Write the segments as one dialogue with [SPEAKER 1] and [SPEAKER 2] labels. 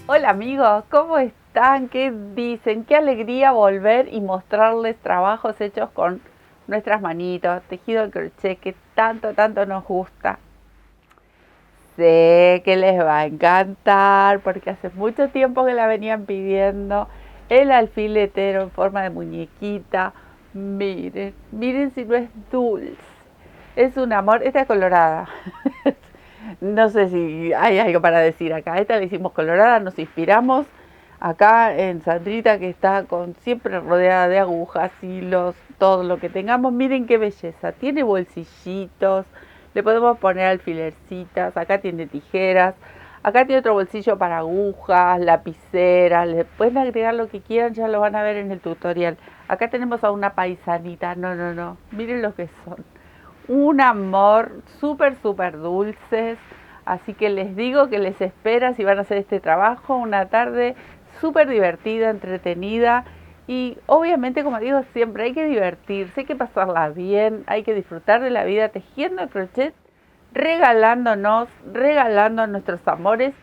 [SPEAKER 1] Hola amigos, ¿cómo están? ¿Qué dicen? Qué alegría volver y mostrarles trabajos hechos con nuestras manitos, tejido de crochet que tanto nos gusta. Sé que les va a encantar porque hace mucho tiempo que la venían pidiendo. El alfiletero en forma de muñequita. Miren si no es dulce. Es un amor. Esta es colorada. No sé si hay algo para decir acá. Esta la hicimos colorada, nos inspiramos acá en Sandrita que está siempre rodeada de agujas, hilos, todo lo que tengamos. Miren qué belleza. Tiene bolsillitos, le podemos poner alfilercitas, acá tiene tijeras, acá tiene otro bolsillo para agujas, lapiceras, le pueden agregar lo que quieran, ya lo van a ver en el tutorial. Acá tenemos a una paisanita, no, miren lo que son un amor, súper dulces. Así que les digo que les espera si van a hacer este trabajo, una tarde súper divertida, entretenida. Y obviamente, como digo siempre, hay que divertirse, hay que pasarla bien, hay que disfrutar de la vida tejiendo el crochet, regalando nuestros amores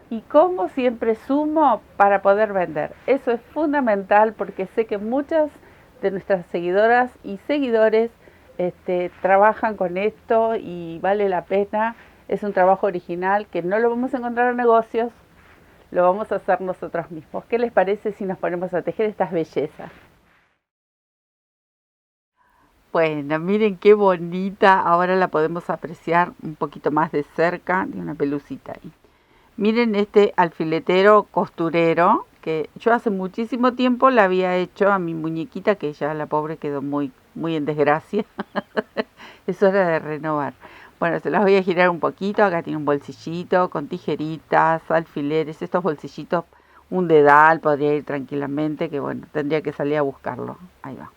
[SPEAKER 1] y como siempre sumo para poder vender. Eso es fundamental porque sé que muchas de nuestras seguidoras y seguidores trabajan con esto y vale la pena. Es un trabajo original que no lo vamos a encontrar en negocios, lo vamos a hacer nosotros mismos. ¿Qué les parece si nos ponemos a tejer estas bellezas? Bueno, miren qué bonita. Ahora la podemos apreciar un poquito más de cerca. Tiene una pelucita ahí. Miren este alfiletero costurero que yo hace muchísimo tiempo la había hecho a mi muñequita, que ya la pobre quedó muy en desgracia. Es hora de renovar. Bueno, se las voy a girar un poquito. Acá tiene un bolsillito con tijeritas, alfileres, estos bolsillitos, un dedal podría ir tranquilamente, que bueno, tendría que salir a buscarlo. Ahí va.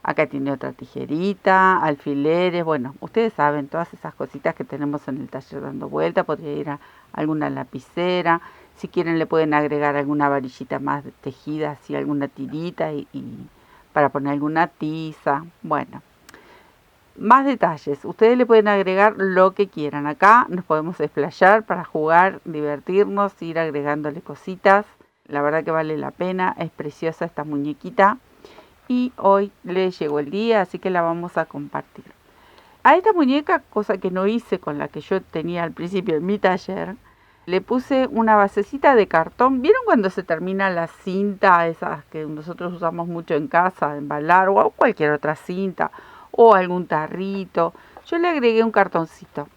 [SPEAKER 1] Acá tiene otra tijerita, alfileres, bueno, ustedes saben, todas esas cositas que tenemos en el taller dando vuelta. Podría ir a alguna lapicera, si quieren le pueden agregar alguna varillita más tejida, así alguna tirita y para poner alguna tiza. Bueno, más detalles, ustedes le pueden agregar lo que quieran. Acá nos podemos explayar para jugar, divertirnos, ir agregándole cositas. La verdad que vale la pena, es preciosa esta muñequita. Y hoy le llegó el día, así que la vamos a compartir. A esta muñeca, cosa que no hice con la que yo tenía al principio en mi taller, le puse una basecita de cartón. ¿Vieron cuando se termina la cinta, esas que nosotros usamos mucho en casa, embalar, o cualquier otra cinta, o algún tarrito? Yo le agregué un cartoncito.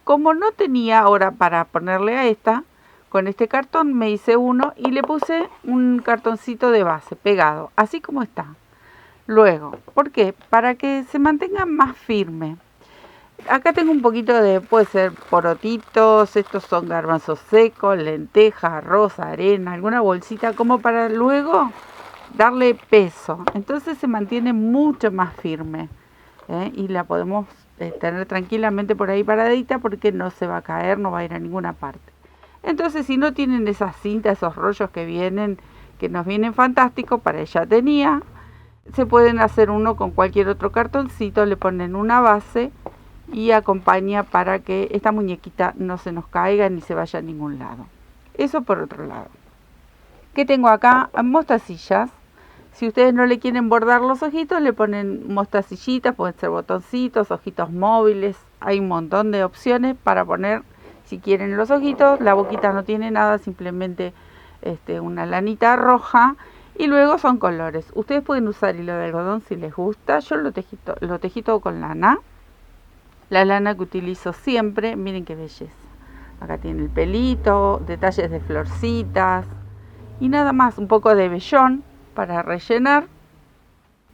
[SPEAKER 1] Como no tenía ahora para ponerle a esta, con este cartón me hice uno y le puse un cartoncito de base pegado, así como está. Luego, ¿por qué? Para que se mantenga más firme. Acá tengo un poquito de, puede ser porotitos, estos son garbanzos secos, lentejas, arroz, arena, alguna bolsita, como para luego darle peso. Entonces se mantiene mucho más firme, y la podemos tener tranquilamente por ahí paradita porque no se va a caer, no va a ir a ninguna parte. Entonces, si no tienen esas cintas, esos rollos que vienen, que nos vienen fantásticos, para ella tenía, se pueden hacer uno con cualquier otro cartoncito, le ponen una base y acompaña para que esta muñequita no se nos caiga ni se vaya a ningún lado. Eso por otro lado. ¿Qué tengo acá? Mostacillas. Si ustedes no le quieren bordar los ojitos, le ponen mostacillitas, pueden ser botoncitos, ojitos móviles. Hay un montón de opciones para poner si quieren los ojitos. La boquita no tiene nada, simplemente una lanita roja. Y luego son colores. Ustedes pueden usar hilo de algodón si les gusta. Yo lo tejí todo con lana. La lana que utilizo siempre. Miren qué belleza. Acá tiene el pelito, detalles de florcitas. Y nada más, un poco de vellón para rellenar.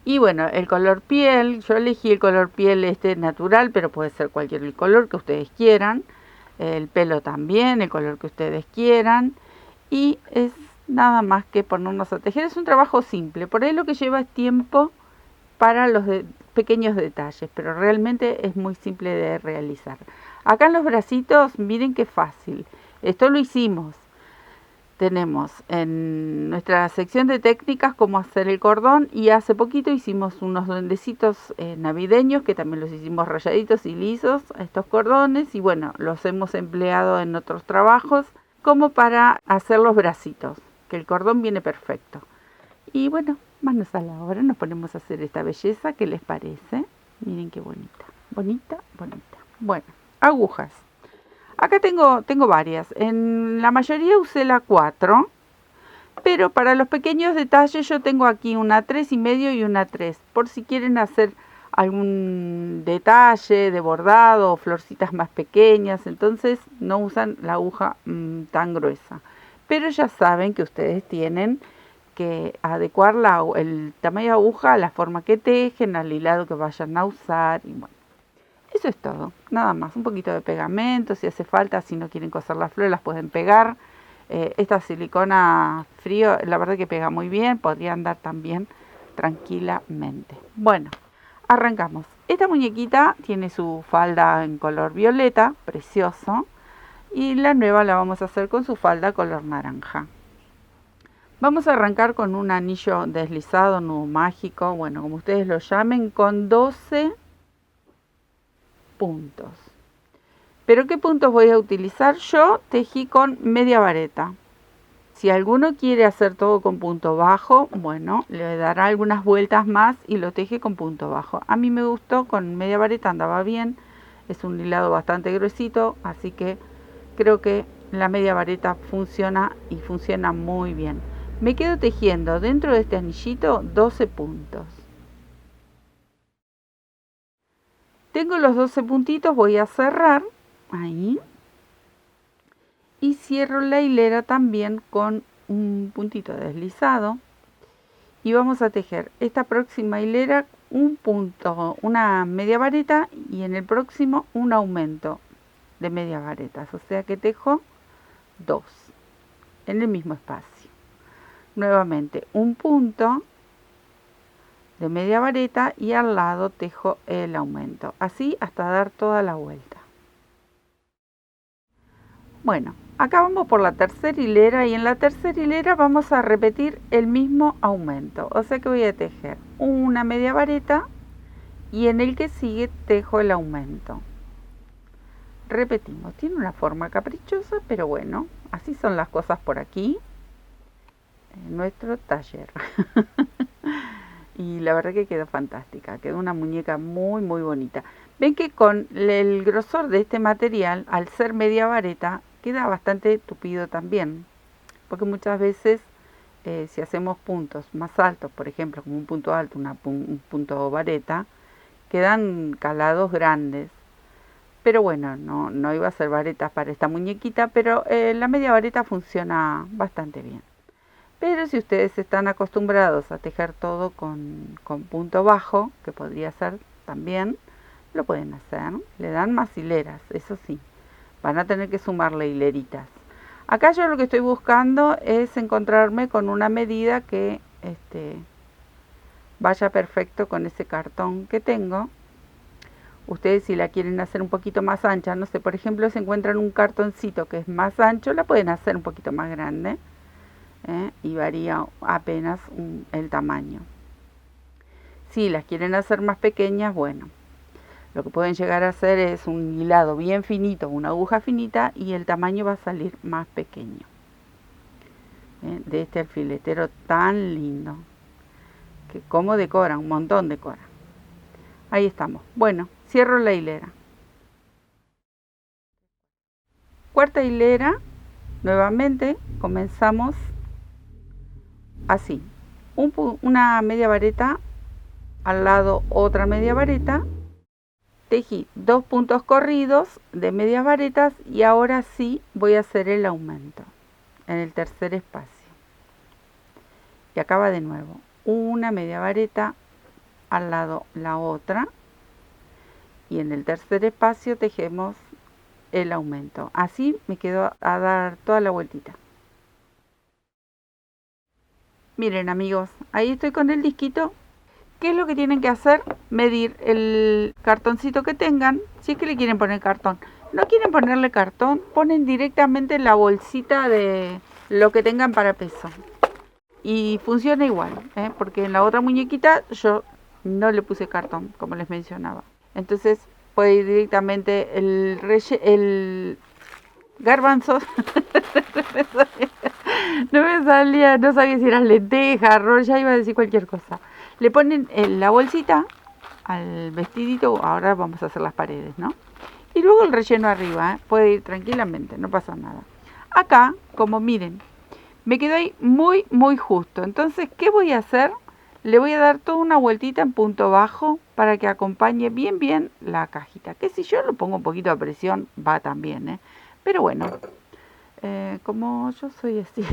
[SPEAKER 1] Y bueno, el color piel, yo elegí el color piel natural, pero puede ser cualquier color que ustedes quieran. El pelo también, el color que ustedes quieran. Y es nada más que ponernos a tejer. Es un trabajo simple, por ahí lo que lleva es tiempo para los pequeños detalles, pero realmente es muy simple de realizar. Acá en los bracitos, miren qué fácil. Esto lo hicimos. Tenemos en nuestra sección de técnicas cómo hacer el cordón, y hace poquito hicimos unos duendecitos navideños que también los hicimos rayaditos y lisos a estos cordones, y bueno, los hemos empleado en otros trabajos. como para hacer los bracitos, que el cordón viene perfecto. Y bueno, manos a la obra, nos ponemos a hacer esta belleza. ¿Qué les parece? Miren qué bonita, bonita, bonita. Bueno, agujas. Acá tengo varias. En la mayoría usé la 4, pero para los pequeños detalles yo tengo aquí una 3,5 y una 3, por si quieren hacer algún detalle de bordado o florcitas más pequeñas. Entonces no usan la aguja tan gruesa, pero ya saben que ustedes tienen que adecuar el tamaño de aguja a la forma que tejen, al hilado que vayan a usar. Y bueno, eso es todo, nada más. Un poquito de pegamento si hace falta, si no quieren coser las flores las pueden pegar. Esta silicona frío la verdad que pega muy bien, podría andar también tranquilamente. Bueno, arrancamos. Esta muñequita tiene su falda en color violeta, precioso, y la nueva la vamos a hacer con su falda color naranja. Vamos a arrancar con un anillo deslizado, nudo mágico, bueno, como ustedes lo llamen, con 12 puntos. ¿Pero qué puntos voy a utilizar? Yo tejí con media vareta. Si alguno quiere hacer todo con punto bajo, bueno, le dará algunas vueltas más y lo teje con punto bajo. A mí me gustó con media vareta, andaba bien. Es un hilado bastante gruesito, así que creo que la media vareta funciona y funciona muy bien. Me quedo tejiendo dentro de este anillito 12 puntos. Tengo los 12 puntitos, voy a cerrar ahí y cierro la hilera también con un puntito deslizado y vamos a tejer esta próxima hilera un punto, una media vareta, y en el próximo un aumento de media varetas, o sea que tejo 2 en el mismo espacio. Nuevamente un punto de media vareta y al lado tejo el aumento, así hasta dar toda la vuelta. Bueno, acá vamos por la tercera hilera y en la tercera hilera vamos a repetir el mismo aumento, o sea que voy a tejer una media vareta y en el que sigue tejo el aumento. Repetimos, tiene una forma caprichosa, pero bueno, así son las cosas por aquí en nuestro taller. Y la verdad que quedó fantástica, quedó una muñeca muy muy bonita. Ven que con el grosor de este material, al ser media vareta, queda bastante tupido también, porque muchas veces si hacemos puntos más altos, por ejemplo como un punto alto, un punto vareta, quedan calados grandes. Pero bueno, no iba a ser varetas para esta muñequita, pero la media vareta funciona bastante bien. Pero si ustedes están acostumbrados a tejer todo con punto bajo, que podría ser también, lo pueden hacer. Le dan más hileras, eso sí. Van a tener que sumarle hileritas. Acá yo lo que estoy buscando es encontrarme con una medida que vaya perfecto con ese cartón que tengo. Ustedes si la quieren hacer un poquito más ancha, no sé, por ejemplo, si encuentran un cartoncito que es más ancho, la pueden hacer un poquito más grande. Y varía apenas el tamaño. Si las quieren hacer más pequeñas, bueno, lo que pueden llegar a hacer es un hilado bien finito, una aguja finita, y el tamaño va a salir más pequeño. De este alfiletero tan lindo, que como decora, un montón decora. Ahí estamos. Bueno, cierro la hilera. Cuarta hilera, nuevamente comenzamos así, una media vareta, al lado otra media vareta, tejí 2 puntos corridos de medias varetas y ahora sí voy a hacer el aumento en el tercer espacio. Y acaba de nuevo, una media vareta, al lado la otra, y en el tercer espacio tejemos el aumento. Así me quedo a dar toda la vueltita. Miren amigos, ahí estoy con el disquito. ¿Qué es lo que tienen que hacer? Medir el cartoncito que tengan, si es que le quieren poner cartón. No quieren ponerle cartón, ponen directamente la bolsita de lo que tengan para peso. Y funciona igual, porque en la otra muñequita yo no le puse cartón, como les mencionaba. Entonces puede ir directamente el garbanzos. No me salía, no sabía si eran lentejas, arroz, ya iba a decir cualquier cosa. Le ponen la bolsita al vestidito, ahora vamos a hacer las paredes, ¿no? Y luego el relleno arriba, puede ir tranquilamente, no pasa nada. Acá, como miren, me quedó ahí muy, muy justo. Entonces, ¿qué voy a hacer? Le voy a dar toda una vueltita en punto bajo para que acompañe bien, bien la cajita. Que si yo lo pongo un poquito a presión, va también, ¿eh? Pero bueno, como yo soy así,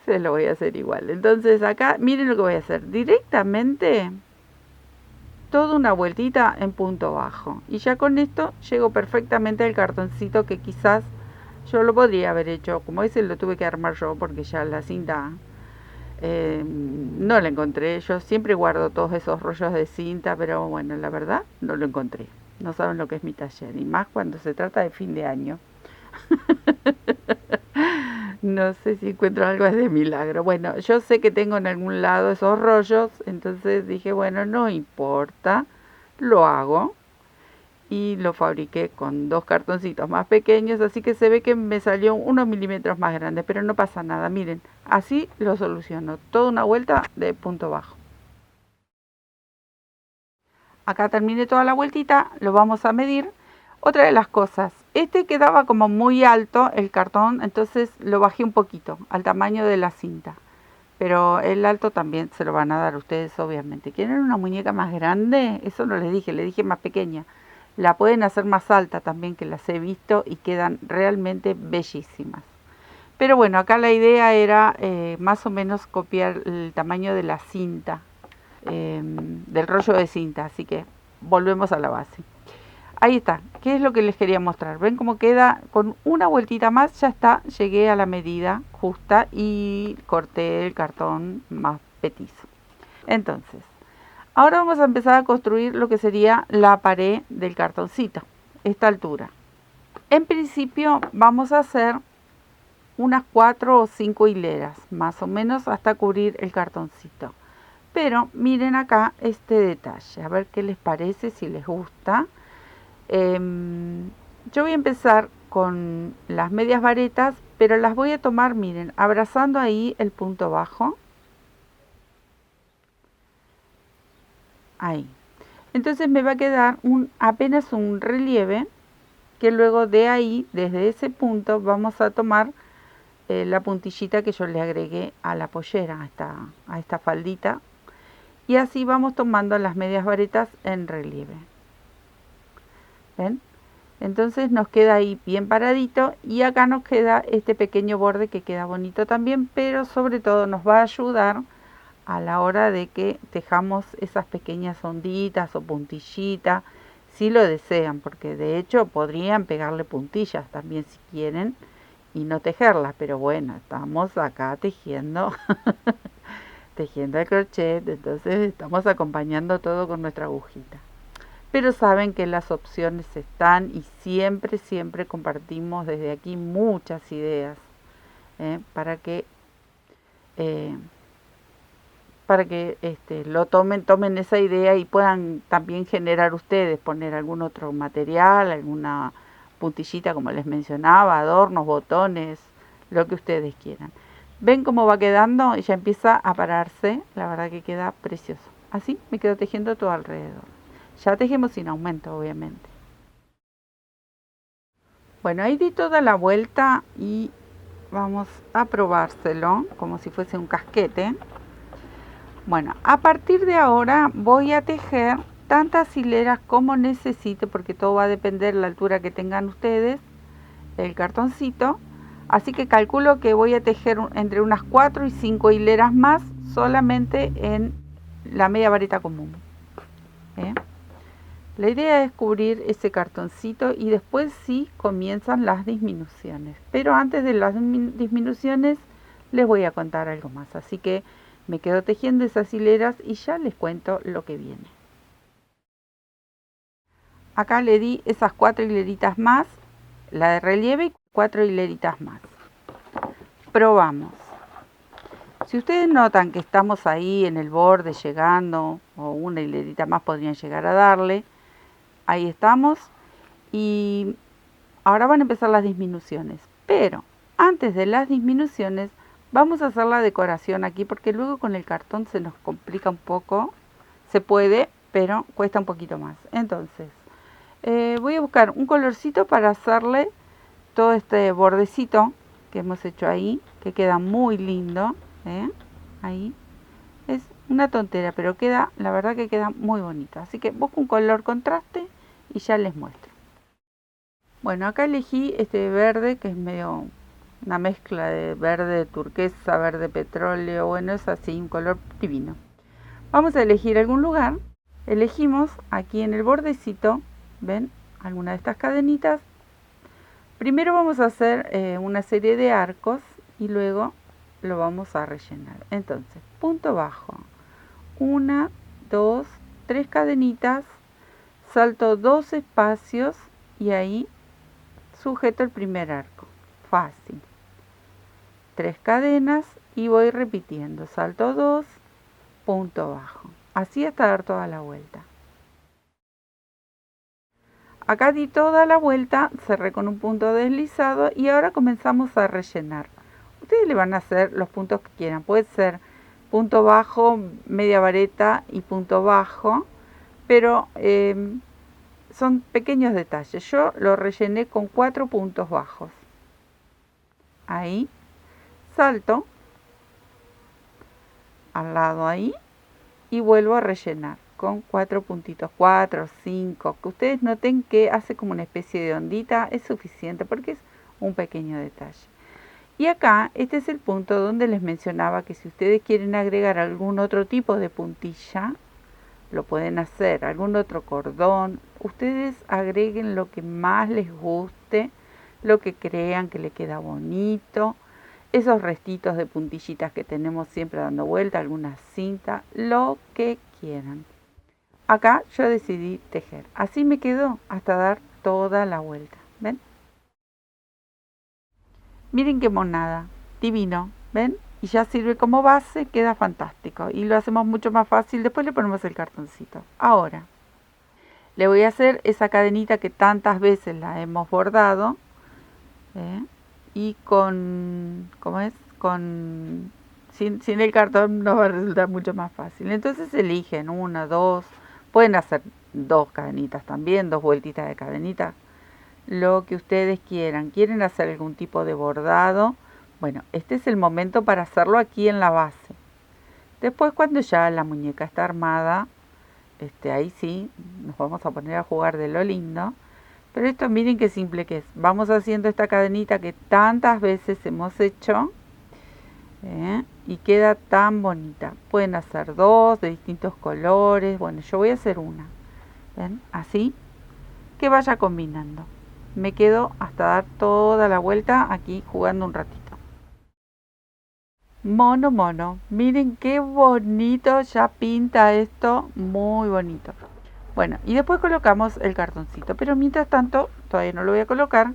[SPEAKER 1] se lo voy a hacer igual. Entonces acá, miren lo que voy a hacer. Directamente, toda una vueltita en punto bajo. Y ya con esto llego perfectamente al cartoncito que quizás yo lo podría haber hecho. Como ese lo tuve que armar yo porque ya la cinta no la encontré. Yo siempre guardo todos esos rollos de cinta, pero bueno, la verdad no lo encontré. No saben lo que es mi taller. Y más cuando se trata de fin de año. No sé si encuentro algo de milagro. Bueno, yo sé que tengo en algún lado esos rollos, entonces dije, bueno, no importa, lo hago. Y lo fabriqué con 2 cartoncitos más pequeños, así que se ve que me salió unos milímetros más grande, pero no pasa nada. Miren, así lo soluciono. Toda una vuelta de punto bajo. Acá terminé toda la vueltita, lo vamos a medir. Otra de las cosas, este quedaba como muy alto el cartón, entonces lo bajé un poquito al tamaño de la cinta. Pero el alto también se lo van a dar ustedes, obviamente. ¿Quieren una muñeca más grande? Eso no les dije, le dije más pequeña. La pueden hacer más alta también, que las he visto y quedan realmente bellísimas. Pero bueno, acá la idea era más o menos copiar el tamaño de la cinta, del rollo de cinta, así que volvemos a la base. Ahí está, ¿qué es lo que les quería mostrar? ¿Ven cómo queda? Con una vueltita más ya está, llegué a la medida justa y corté el cartón más petizo. Entonces, ahora vamos a empezar a construir lo que sería la pared del cartoncito, esta altura. En principio vamos a hacer unas 4 o 5 hileras, más o menos hasta cubrir el cartoncito. Pero miren acá este detalle, a ver qué les parece, si les gusta. Yo voy a empezar con las medias varetas, pero las voy a tomar, miren, abrazando ahí el punto bajo. Ahí. Entonces me va a quedar apenas un relieve, que luego de ahí, desde ese punto, vamos a tomar la puntillita que yo le agregué a la pollera, a esta faldita. Y así vamos tomando las medias varetas en relieve. ¿Ven? Entonces nos queda ahí bien paradito y acá nos queda este pequeño borde que queda bonito también, pero sobre todo nos va a ayudar a la hora de que tejamos esas pequeñas onditas o puntillitas, si lo desean, porque de hecho podrían pegarle puntillas también si quieren y no tejerlas, pero bueno, estamos acá tejiendo, tejiendo el crochet, entonces estamos acompañando todo con nuestra agujita. Pero saben que las opciones están y siempre, siempre compartimos desde aquí muchas ideas para que lo tomen esa idea y puedan también generar ustedes, poner algún otro material, alguna puntillita como les mencionaba, adornos, botones, lo que ustedes quieran. ¿Ven cómo va quedando? Ya empieza a pararse, la verdad que queda precioso. Así me quedo tejiendo todo alrededor. Ya tejemos sin aumento, obviamente. Bueno, ahí di toda la vuelta y vamos a probárselo como si fuese un casquete. Bueno, a partir de ahora voy a tejer tantas hileras como necesite, porque todo va a depender de la altura que tengan ustedes, el cartoncito. Así que calculo que voy a tejer entre unas 4 y 5 hileras más solamente en la media vareta común. La idea es cubrir ese cartoncito y después sí comienzan las disminuciones. Pero antes de las disminuciones les voy a contar algo más. Así que me quedo tejiendo esas hileras y ya les cuento lo que viene. Acá le di esas 4 hileritas más, la de relieve y 4 hileritas más. Probamos. Si ustedes notan que estamos ahí en el borde llegando, o una hilerita más podrían llegar a darle, ahí estamos. Y ahora van a empezar las disminuciones, pero antes de las disminuciones vamos a hacer la decoración aquí porque luego con el cartón se nos complica un poco. Se puede, pero cuesta un poquito más. Entonces, voy a buscar un colorcito para hacerle todo este bordecito que hemos hecho ahí, que queda muy lindo. Ahí. Es una tontera, pero queda, la verdad que queda muy bonito. Así que busco un color contraste y ya les muestro. Bueno, acá elegí este verde que es medio una mezcla de verde turquesa, verde petróleo. Bueno, es así, un color divino. Vamos a elegir algún lugar. Elegimos aquí en el bordecito, ¿ven? Alguna de estas cadenitas. Primero vamos a hacer una serie de arcos y luego lo vamos a rellenar. Entonces, punto bajo, 1, 2, 3 cadenitas, salto 2 espacios y ahí sujeto el primer arco. Fácil. 3 cadenas y voy repitiendo, salto 2, punto bajo. Así hasta dar toda la vuelta. Acá di toda la vuelta, cerré con un punto deslizado y ahora comenzamos a rellenar. Ustedes le van a hacer los puntos que quieran. Puede ser punto bajo, media vareta y punto bajo, pero son pequeños detalles. Yo lo rellené con 4 puntos bajos. Ahí, salto al lado ahí y vuelvo a rellenar con 4 puntitos, 4, 5, que ustedes noten que hace como una especie de ondita, es suficiente porque es un pequeño detalle. Y acá, este es el punto donde les mencionaba que si ustedes quieren agregar algún otro tipo de puntilla, lo pueden hacer, algún otro cordón, ustedes agreguen lo que más les guste, lo que crean que le queda bonito, esos restitos de puntillitas que tenemos siempre dando vuelta, alguna cinta, lo que quieran. Acá yo decidí tejer. Así me quedó hasta dar toda la vuelta. ¿Ven? Miren qué monada. Divino. ¿Ven? Y ya sirve como base. Queda fantástico. Y lo hacemos mucho más fácil. Después le ponemos el cartoncito. Ahora, le voy a hacer esa cadenita que tantas veces la hemos bordado. Y con... ¿Cómo es? Sin el cartón nos va a resultar mucho más fácil. Entonces eligen 1, 2... Pueden hacer 2 cadenitas también, 2 vueltitas de cadenita, lo que ustedes quieran. ¿Quieren hacer algún tipo de bordado? Bueno, este es el momento para hacerlo aquí en la base. Después cuando ya la muñeca está armada, ahí sí, nos vamos a poner a jugar de lo lindo. Pero esto miren qué simple que es. Vamos haciendo esta cadenita que tantas veces hemos hecho. Y queda tan bonita. Pueden hacer 2 de distintos colores. Bueno, yo voy a hacer una. ¿Ven? Así que vaya combinando. Me quedo hasta dar toda la vuelta aquí jugando un ratito. Mono, mono. Miren qué bonito ya pinta esto. Muy bonito. Bueno, y después colocamos el cartoncito. Pero mientras tanto, todavía no lo voy a colocar.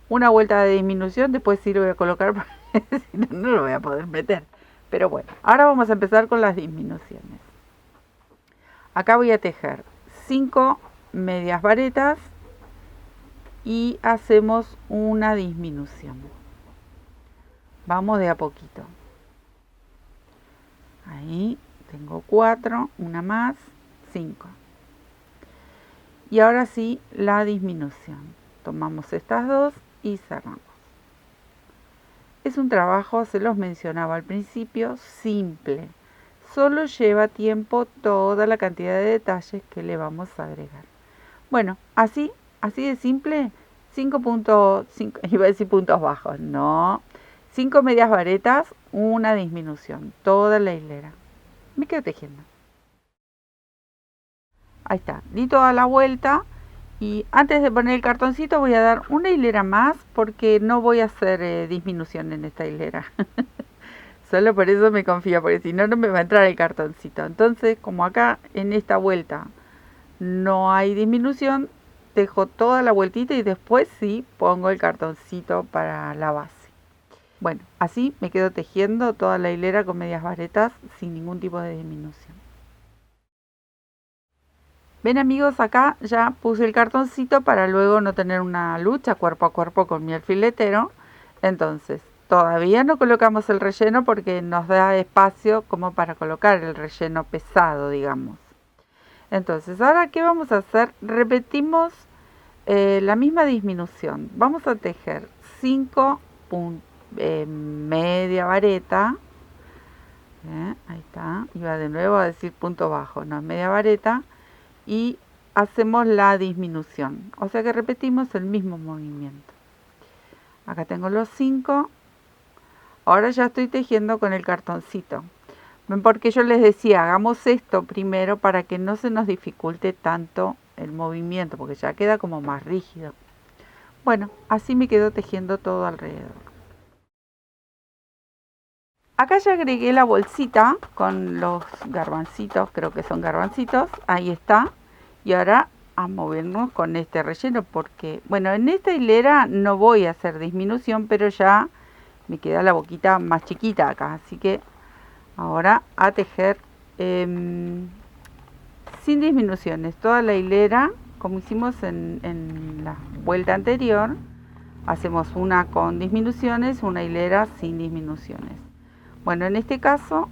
[SPEAKER 1] Una vuelta de disminución, después sí lo voy a colocar porque si no, no lo voy a poder meter. Pero bueno, ahora vamos a empezar con las disminuciones. Acá voy a tejer 5 medias varetas y hacemos una disminución. Vamos de a poquito. Ahí tengo 4, una más, 5. Y ahora sí, la disminución. Tomamos estas 2 y cerramos. Es un trabajo, se los mencionaba al principio, simple. Solo lleva tiempo toda la cantidad de detalles que le vamos a agregar. Bueno, así de simple, 5 puntos, iba a decir puntos bajos, no. 5 medias varetas, una disminución, toda la hilera. Me quedo tejiendo. Ahí está, di toda la vuelta. Y antes de poner el cartoncito voy a dar una hilera más porque no voy a hacer disminución en esta hilera. Solo por eso me confío, porque si no, no me va a entrar el cartoncito. Entonces, como acá en esta vuelta no hay disminución, dejo toda la vueltita y después sí pongo el cartoncito para la base. Bueno, así me quedo tejiendo toda la hilera con medias varetas sin ningún tipo de disminución. Ven amigos, acá ya puse el cartoncito para luego no tener una lucha cuerpo a cuerpo con mi alfiletero. Entonces, todavía no colocamos el relleno porque nos da espacio como para colocar el relleno pesado, digamos. Entonces, ahora, ¿qué vamos a hacer? Repetimos la misma disminución. Vamos a tejer 5 media vareta. Ahí está. Iba de nuevo a decir punto bajo, no, media vareta. Y hacemos la disminución. O sea que repetimos el mismo movimiento. Acá tengo los 5. Ahora ya estoy tejiendo con el cartoncito. Porque yo les decía, hagamos esto primero para que no se nos dificulte tanto el movimiento, porque ya queda como más rígido. Bueno, así me quedo tejiendo todo alrededor. Acá ya agregué la bolsita con los garbancitos, creo que son garbancitos, ahí está. Y ahora a movernos con este relleno porque, bueno, en esta hilera no voy a hacer disminución, pero ya me queda la boquita más chiquita acá, así que ahora a tejer sin disminuciones, toda la hilera, como hicimos en la vuelta anterior, hacemos una con disminuciones, una hilera sin disminuciones. Bueno, en este caso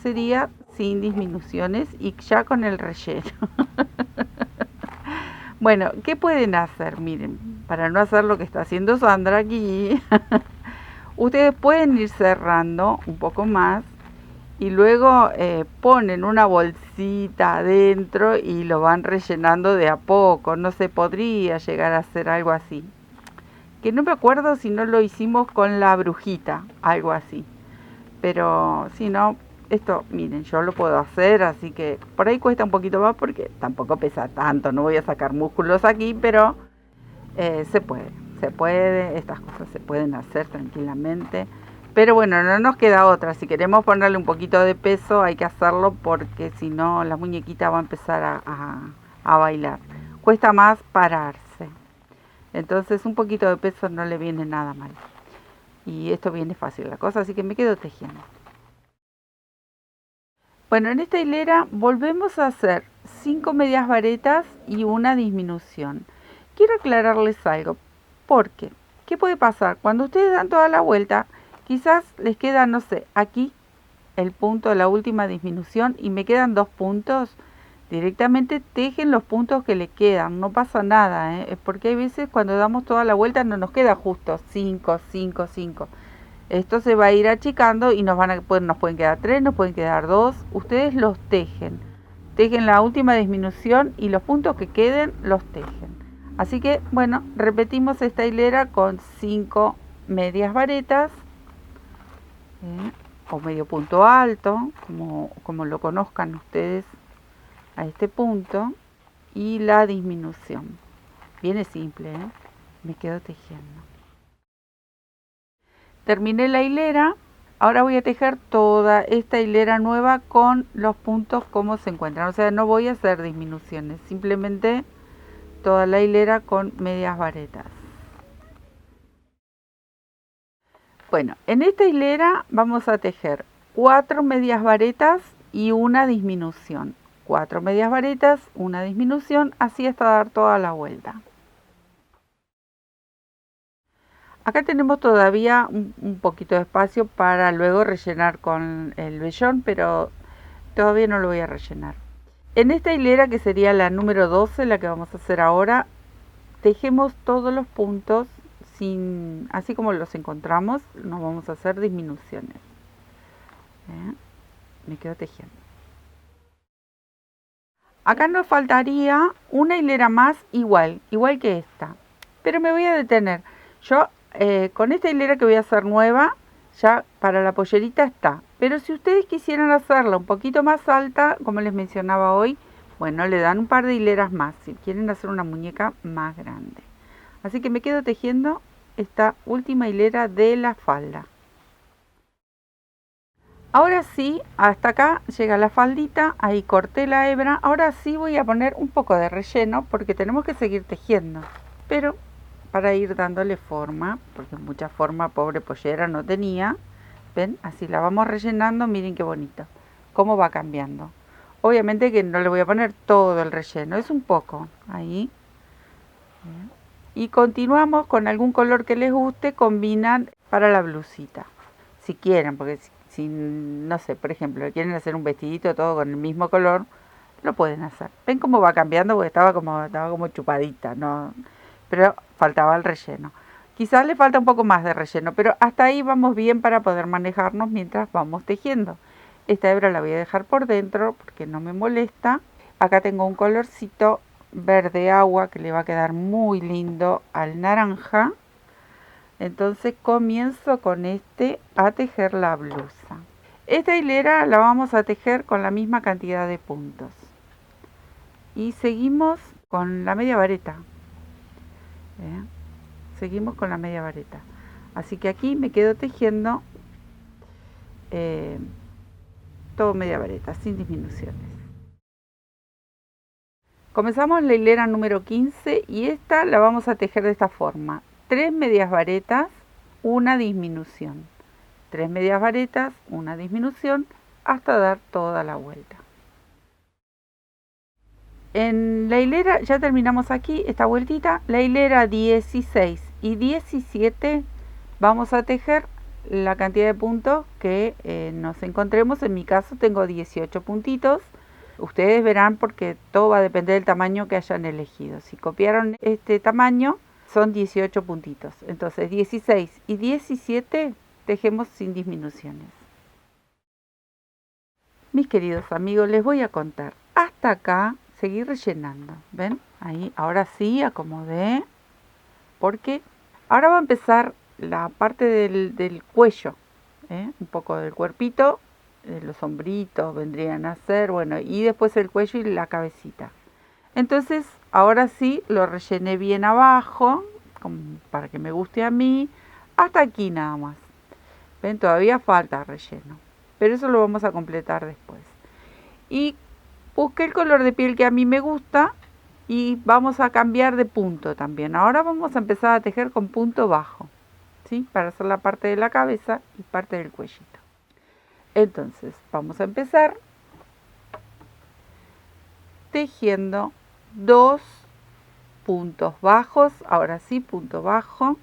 [SPEAKER 1] sería sin disminuciones y ya con el relleno. Bueno, ¿qué pueden hacer? Miren, para no hacer lo que está haciendo Sandra aquí, ustedes pueden ir cerrando un poco más y luego ponen una bolsita adentro y lo van rellenando de a poco. No se podría llegar a hacer algo así. Que no me acuerdo si no lo hicimos con la brujita, algo así. Pero si no, esto, miren, yo lo puedo hacer, así que por ahí cuesta un poquito más porque tampoco pesa tanto, no voy a sacar músculos aquí, pero se puede, estas cosas se pueden hacer tranquilamente. Pero bueno, no nos queda otra, si queremos ponerle un poquito de peso hay que hacerlo porque si no la muñequita va a empezar a bailar. Cuesta más pararse, entonces un poquito de peso no le viene nada mal. Y esto viene fácil la cosa, así que me quedo tejiendo. Bueno, en esta hilera volvemos a hacer 5 medias varetas y una disminución. Quiero aclararles algo, porque ¿qué puede pasar? Cuando ustedes dan toda la vuelta, quizás les queda, no sé, aquí el punto de la última disminución y me quedan 2 puntos. Directamente tejen los puntos que le quedan, no pasa nada, es porque hay veces cuando damos toda la vuelta no nos queda justo 5, 5, 5. Esto se va a ir achicando y nos pueden quedar 3, nos pueden quedar 2. Ustedes los tejen. Tejen la última disminución y los puntos que queden los tejen. Así que, bueno, repetimos esta hilera con 5 medias varetas o medio punto alto, como lo conozcan ustedes a este punto, y la disminución. Viene simple, me quedo tejiendo. Terminé la hilera, ahora voy a tejer toda esta hilera nueva con los puntos como se encuentran, o sea, no voy a hacer disminuciones, simplemente toda la hilera con medias varetas. Bueno, en esta hilera vamos a tejer 4 medias varetas y una disminución. 4 medias varetas, una disminución, así hasta dar toda la vuelta. Acá tenemos todavía un poquito de espacio para luego rellenar con el vellón, pero todavía no lo voy a rellenar. En esta hilera, que sería la número 12, la que vamos a hacer ahora, tejemos todos los puntos, así como los encontramos, no vamos a hacer disminuciones. Me quedo tejiendo. Acá nos faltaría una hilera más igual que esta, pero me voy a detener. Yo con esta hilera que voy a hacer nueva, ya para la pollerita está. Pero si ustedes quisieran hacerla un poquito más alta, como les mencionaba hoy, bueno, le dan un par de hileras más, si quieren hacer una muñeca más grande. Así que me quedo tejiendo esta última hilera de la falda. Ahora sí, hasta acá llega la faldita, ahí corté la hebra. Ahora sí voy a poner un poco de relleno porque tenemos que seguir tejiendo. Pero para ir dándole forma, porque mucha forma pobre pollera no tenía. ¿Ven? Así la vamos rellenando, miren qué bonito. Cómo va cambiando. Obviamente que no le voy a poner todo el relleno, es un poco, ahí. Y continuamos con algún color que les guste, combinan para la blusita, si quieren, porque si no sé, por ejemplo, quieren hacer un vestidito todo con el mismo color, lo pueden hacer. ¿Ven cómo va cambiando? Porque estaba como chupadita, ¿no? Pero faltaba el relleno. Quizás le falta un poco más de relleno, pero hasta ahí vamos bien para poder manejarnos mientras vamos tejiendo. Esta hebra la voy a dejar por dentro porque no me molesta. Acá tengo un colorcito verde agua que le va a quedar muy lindo al naranja. Entonces comienzo con este a tejer la blusa. Esta hilera la vamos a tejer con la misma cantidad de puntos. Y seguimos con la media vareta. Seguimos con la media vareta. Así que aquí me quedo tejiendo todo media vareta, sin disminuciones. Comenzamos la hilera número 15 y esta la vamos a tejer de esta forma. 3 medias varetas, una disminución. 3 medias varetas, una disminución, hasta dar toda la vuelta. En la hilera, ya terminamos aquí esta vueltita, la hilera 16 y 17 vamos a tejer la cantidad de puntos que nos encontremos. En mi caso tengo 18 puntitos. Ustedes verán porque todo va a depender del tamaño que hayan elegido. Si copiaron este tamaño, son 18 puntitos. Entonces 16 y 17 tejemos sin disminuciones. Mis queridos amigos, les voy a contar. Hasta acá seguí rellenando. ¿Ven? Ahí, ahora sí acomodé. Porque ahora va a empezar la parte del cuello. Un poco del cuerpito. Los hombritos vendrían a ser, bueno, y después el cuello y la cabecita. Entonces, ahora sí lo rellené bien abajo, para que me guste a mí, hasta aquí nada más. Ven, todavía falta relleno, pero eso lo vamos a completar después. Y busqué el color de piel que a mí me gusta y vamos a cambiar de punto también. Ahora vamos a empezar a tejer con punto bajo, ¿sí? Para hacer la parte de la cabeza y parte del cuellito. Entonces vamos a empezar tejiendo 2 puntos bajos. Ahora sí, punto bajo.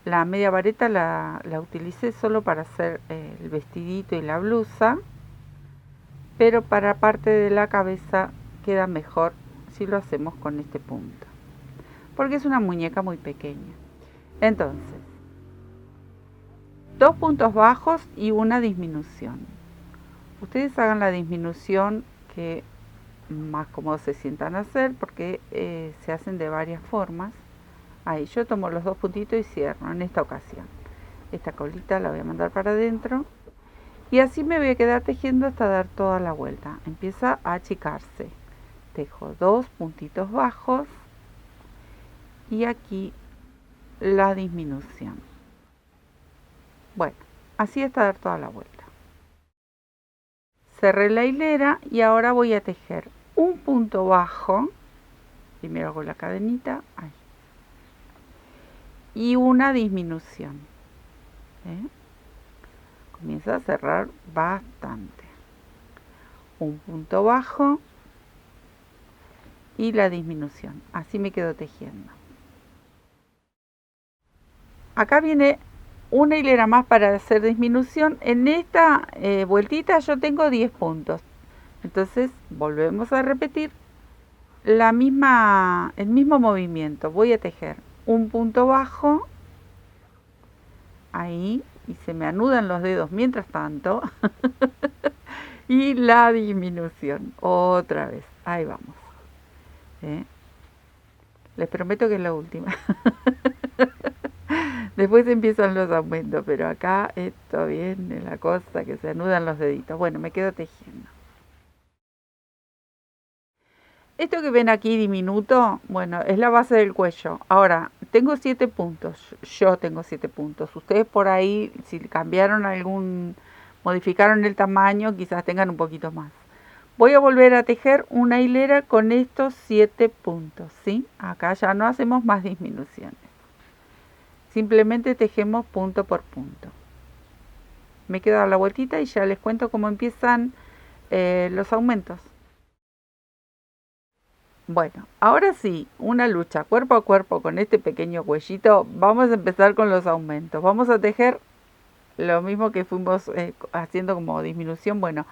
[SPEAKER 1] La media vareta la utilicé solo para hacer el vestidito y la blusa, pero para parte de la cabeza queda mejor si lo hacemos con este punto, porque es una muñeca muy pequeña. Entonces 2 puntos bajos y una disminución. Ustedes hagan la disminución que más cómodo se sientan a hacer, porque se hacen de varias formas. Ahí yo tomo los 2 puntitos y cierro en esta ocasión. Esta colita la voy a mandar para adentro y así me voy a quedar tejiendo hasta dar toda la vuelta. Empieza a achicarse. Tejo 2 puntitos bajos y aquí la disminución. Bueno, así hasta dar toda la vuelta. Cerré la hilera y ahora voy a tejer un punto bajo. Primero hago la cadenita, ahí, y una disminución. Comienza a cerrar bastante. Un punto bajo y la disminución. Así me quedo tejiendo. Acá viene una hilera más para hacer disminución. En esta vueltita yo tengo 10 puntos. Entonces volvemos a repetir el mismo movimiento. Voy a tejer un punto bajo, ahí, y se me anudan los dedos mientras tanto, y la disminución, otra vez, ahí vamos. Les prometo que es la última. Después empiezan los aumentos, pero acá esto viene la cosa que se anudan los deditos. Bueno, me quedo tejiendo. Esto que ven aquí diminuto, bueno, es la base del cuello. Ahora, tengo 7 puntos. Yo tengo 7 puntos. Ustedes por ahí, si cambiaron modificaron el tamaño, quizás tengan un poquito más. Voy a volver a tejer una hilera con estos 7 puntos, ¿sí? Acá ya no hacemos más disminuciones. Simplemente tejemos punto por punto. Me quedo a la vueltita y ya les cuento cómo empiezan los aumentos. Bueno, ahora sí, una lucha cuerpo a cuerpo con este pequeño cuellito. Vamos a empezar con los aumentos. Vamos a tejer lo mismo que fuimos haciendo como disminución. Bueno,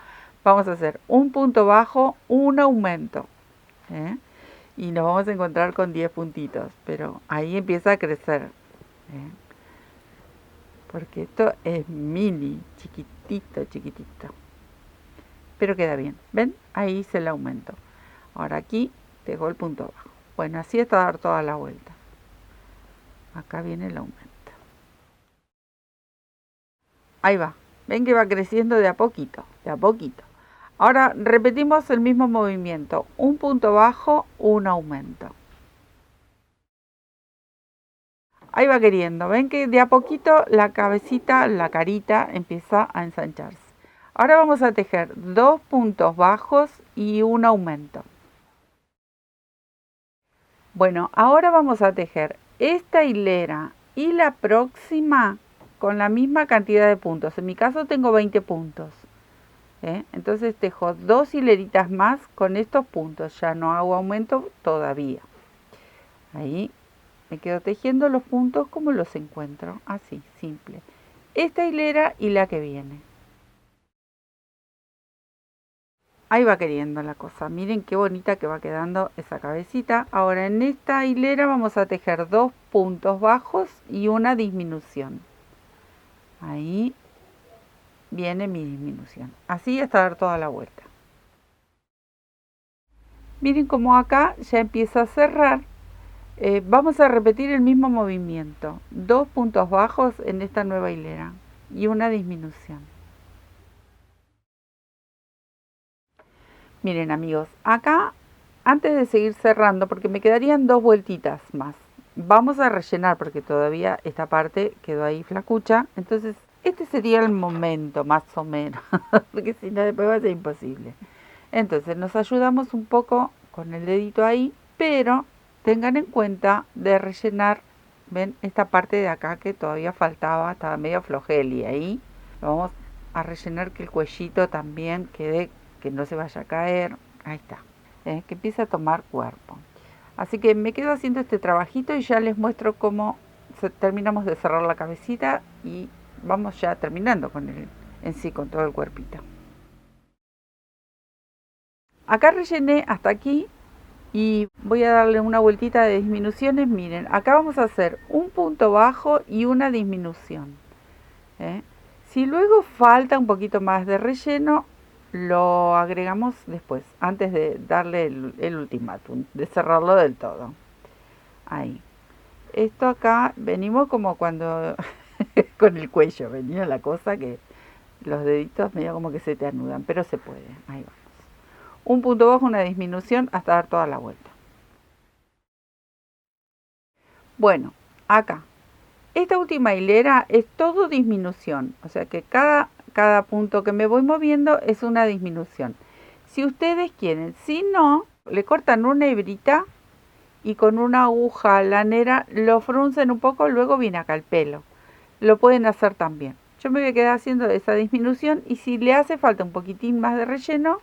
[SPEAKER 1] vamos a hacer un punto bajo, un aumento, ¿eh? Y nos vamos a encontrar con 10 puntitos, pero ahí empieza a crecer, ¿eh? Porque esto es mini, chiquitito, chiquitito, pero queda bien. ¿Ven? Ahí hice el aumento. Ahora aquí dejo el punto bajo. Bueno, así hasta dar toda la vuelta. Acá viene el aumento. Ahí va. Ven que va creciendo de a poquito, de a poquito. Ahora repetimos el mismo movimiento. Un punto bajo, un aumento. Ahí va queriendo. Ven que de a poquito la cabecita, la carita empieza a ensancharse. Ahora vamos a tejer 2 puntos bajos y un aumento. Bueno, ahora vamos a tejer esta hilera y la próxima con la misma cantidad de puntos. En mi caso tengo 20 puntos. Entonces tejo 2 hileritas más con estos puntos. Ya no hago aumento todavía. Ahí me quedo tejiendo los puntos como los encuentro. Así, simple. Esta hilera y la que viene. Ahí va queriendo la cosa. Miren qué bonita que va quedando esa cabecita. Ahora en esta hilera vamos a tejer 2 puntos bajos y una disminución. Ahí viene mi disminución. Así hasta dar toda la vuelta. Miren cómo acá ya empieza a cerrar. Vamos a repetir el mismo movimiento. 2 puntos bajos en esta nueva hilera y una disminución. Miren amigos, acá antes de seguir cerrando, porque me quedarían 2 vueltitas más, vamos a rellenar porque todavía esta parte quedó ahí flacucha. Entonces este sería el momento más o menos, porque si no después va a ser imposible. Entonces nos ayudamos un poco con el dedito ahí, pero tengan en cuenta de rellenar, ven, esta parte de acá que todavía faltaba, estaba medio flojel, y ahí lo vamos a rellenar, que el cuellito también quede, que no se vaya a caer. Ahí está, que empiece a tomar cuerpo. Así que me quedo haciendo este trabajito y ya les muestro cómo terminamos de cerrar la cabecita y vamos ya terminando con en sí, con todo el cuerpito. Acá rellené hasta aquí y voy a darle una vueltita de disminuciones. Miren, acá vamos a hacer un punto bajo y una disminución. Si luego falta un poquito más de relleno, lo agregamos después, antes de darle el ultimátum, de cerrarlo del todo. Ahí. Esto acá, venimos como cuando con el cuello, venía la cosa que los deditos medio como que se te anudan, pero se puede. Ahí vamos. Un punto bajo, una disminución hasta dar toda la vuelta. Bueno, acá. Esta última hilera es todo disminución, o sea que cada punto que me voy moviendo es una disminución. Si ustedes quieren, si no, le cortan una hebrita y con una aguja lanera lo fruncen un poco, luego viene acá el pelo. Lo pueden hacer también. Yo me voy a quedar haciendo esa disminución y si le hace falta un poquitín más de relleno,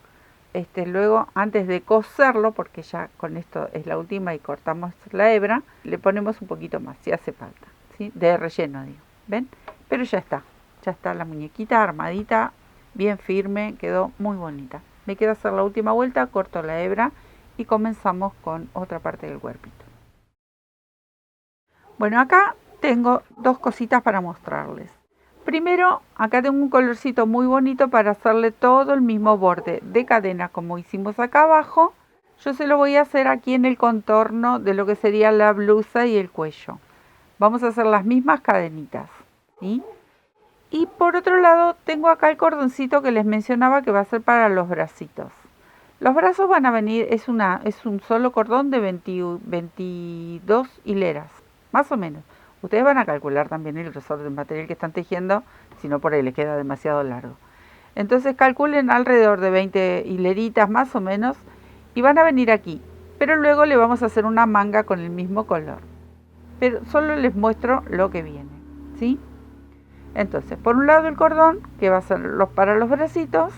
[SPEAKER 1] luego antes de coserlo, porque ya con esto es la última y cortamos la hebra, le ponemos un poquito más si hace falta, ¿sí? De relleno, digo. ¿Ven? Pero ya está la muñequita armadita, bien firme, quedó muy bonita. Me queda hacer la última vuelta, corto la hebra y comenzamos con otra parte del cuerpito. Bueno, acá tengo 2 cositas para mostrarles. Primero, acá tengo un colorcito muy bonito para hacerle todo el mismo borde de cadena como hicimos acá abajo. Yo se lo voy a hacer aquí en el contorno de lo que sería la blusa y el cuello. Vamos a hacer las mismas cadenitas, ¿sí? Y por otro lado tengo acá el cordoncito que les mencionaba que va a ser para los bracitos. Los brazos van a venir, es un solo cordón de 22 hileras, más o menos. Ustedes van a calcular también el grosor del material que están tejiendo, si no por ahí les queda demasiado largo. Entonces calculen alrededor de 20 hileritas más o menos y van a venir aquí. Pero luego le vamos a hacer una manga con el mismo color. Pero solo les muestro lo que viene, ¿sí? Entonces, por un lado el cordón, que va a ser para los bracitos,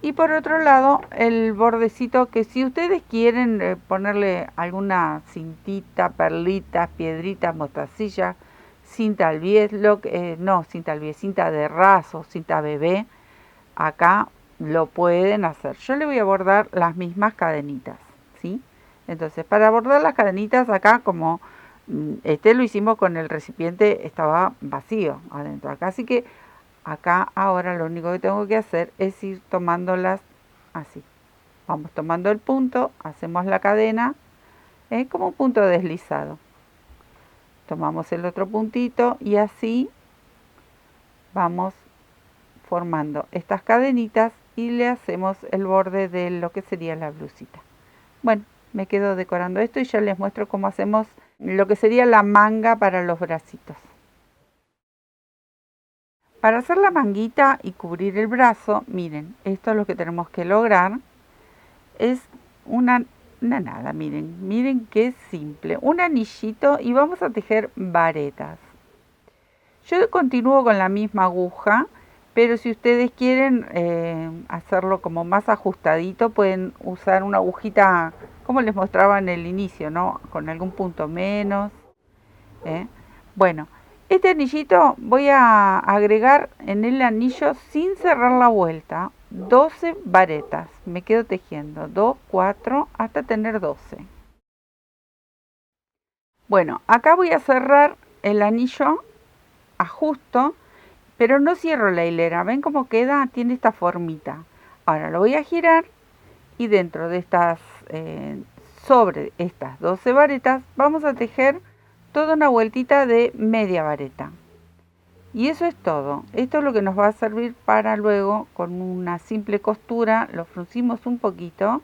[SPEAKER 1] Y por otro lado, el bordecito que si ustedes quieren ponerle alguna cintita, perlitas, piedritas, mostacilla, cinta al 10, no cinta al 10, cinta de raso, cinta bebé, acá lo pueden hacer. Yo le voy a bordar las mismas cadenitas, ¿sí? Entonces, para bordar las cadenitas acá, como lo hicimos con el recipiente, estaba vacío adentro acá, así que acá ahora lo único que tengo que hacer es ir tomándolas así. Vamos tomando el punto, hacemos la cadena, como un punto deslizado. Tomamos el otro puntito y así vamos formando estas cadenitas y le hacemos el borde de lo que sería la blusita. Bueno, me quedo decorando esto y ya les muestro cómo hacemos lo que sería la manga para los bracitos. Para hacer la manguita y cubrir el brazo, miren, esto es lo que tenemos que lograr. Es una nada, miren qué simple. Un anillito y vamos a tejer varetas. Yo continúo con la misma aguja, pero si ustedes quieren hacerlo como más ajustadito, pueden usar una agujita, como les mostraba en el inicio, ¿no? Con algún punto menos. Bueno, este anillito voy a agregar en el anillo sin cerrar la vuelta 12 varetas. Me quedo tejiendo 2, 4 hasta tener 12. Bueno, acá voy a cerrar el anillo, ajusto, pero no cierro la hilera. ¿Ven cómo queda? Tiene esta formita. Ahora lo voy a girar y dentro de estas, sobre estas 12 varetas, vamos a tejer toda una vueltita de media vareta. Y eso es todo. Esto es lo que nos va a servir para luego, con una simple costura, lo fruncimos un poquito